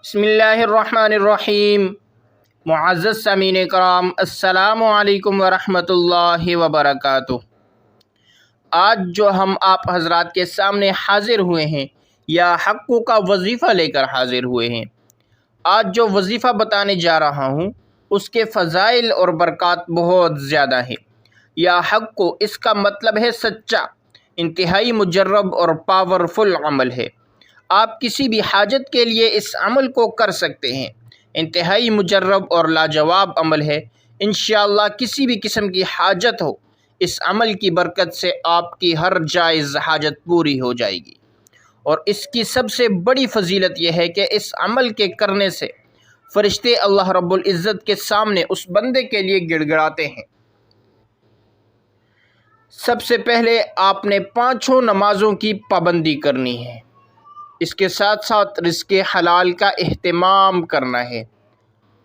बिस्मिल्लाहिर्रहमानिर्रहीम। मुअज़्ज़ज़ सामीन कराम, अस्सलामु अलैकुम वरहमतुल्लाहि वबरकातुह। आज जो हम आप हज़रात के सामने हाज़िर हुए हैं या हक़्क़ों का वज़ीफ़ा लेकर हाज़िर हुए हैं। आज जो वज़ीफ़ा बताने जा रहा हूँ उसके फ़ज़ाइल और बरक़ात बहुत ज़्यादा है। या हक़्क़ो इसका मतलब है सच्चा, इंतहाई मुजर्रब और पावरफुल अमल है। आप किसी भी हाजत के लिए इस अमल को कर सकते हैं। इंतहाई मुजर्रब और लाजवाब अमल है। इंशाअल्लाह किसी भी किस्म की हाजत हो, इस अमल की बरकत से आपकी हर जायज़ हाजत पूरी हो जाएगी। और इसकी सबसे बड़ी फजीलत यह है कि इस अमल के करने से फ़रिश्ते अल्लाह रब्बुल इज़्ज़त के सामने उस बंदे के लिए गिड़गिड़ाते हैं। सबसे पहले आपने पाँचों नमाज़ों की पाबंदी करनी है। इसके साथ साथ रिज़्क़े हलाल का एहतमाम करना है।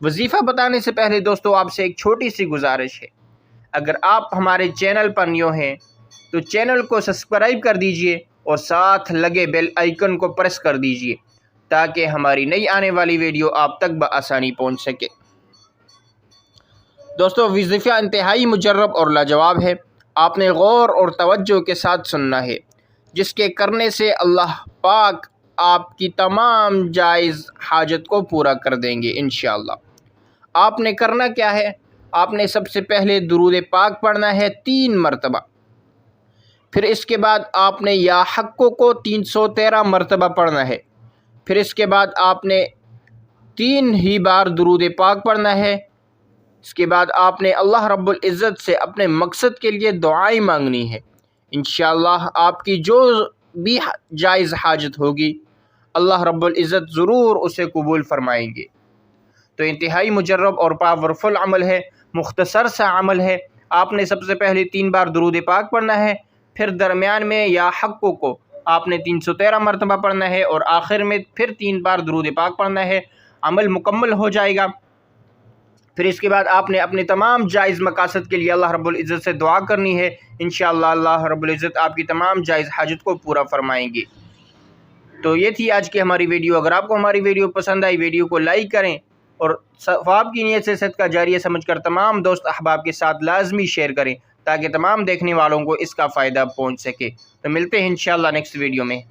वज़ीफ़ा बताने से पहले दोस्तों आपसे एक छोटी सी गुजारिश है, अगर आप हमारे चैनल पर न्यू हैं तो चैनल को सब्सक्राइब कर दीजिए और साथ लगे बेल आइकन को प्रेस कर दीजिए ताकि हमारी नई आने वाली वीडियो आप तक बआसानी पहुंच सके। दोस्तों वज़ीफ़ा इंतहाई मुजर्रब और लाजवाब है। आपने गौर और तवज्जो के साथ सुनना है, जिसके करने से अल्लाह पाक आपकी तमाम जायज़ हाजत को पूरा कर देंगे इंशाअल्लाह। आपने करना क्या है, आपने सबसे पहले दुरूद पाक पढ़ना है 3 मरतबा। फिर इसके बाद आपने या हक़्क़ो को 313 मरतबा पढ़ना है। फिर इसके बाद आपने 3 ही बार दुरूद पाक पढ़ना है। इसके बाद आपने अल्लाह रब्बुल इज़्ज़त से अपने मकसद के लिए दुआएं मांगनी है। इंशाअल्लाह आपकी जो भी जायज़ हाजत होगी अल्लाह रब्बुल इज़्ज़त ज़रूर उसे कबूल फरमाएंगे। तो इंतहाई मुजर्रब और पावरफुल अमल है, मुख्तसर सा अमल है। आपने सबसे पहले 3 बार दुरूद पाक पढ़ना है, फिर दरमियान में या हक़्क़ो को आपने 313 मरतबा पढ़ना है और आखिर में फिर 3 बार दुरूद पाक पढ़ना है। अमल मुकम्मल हो जाएगा। फिर इसके बाद आपने अपने तमाम जायज़ मकासद के लिए अल्लाह रब्बुल इज़्ज़त से दुआ करनी है। इंशाअल्लाह अल्लाह रब्बुल इज़्ज़त आपकी तमाम जायज़ हाजत को पूरा फरमाएंगे। तो ये थी आज की हमारी वीडियो। अगर आपको हमारी वीडियो पसंद आई, वीडियो को लाइक करें और सवाब की नीयत से सदका जारिया समझकर तमाम दोस्त अहबाब के साथ लाजमी शेयर करें ताकि तमाम देखने वालों को इसका फ़ायदा पहुँच सके। तो मिलते हैं इंशाअल्लाह नेक्स्ट वीडियो में।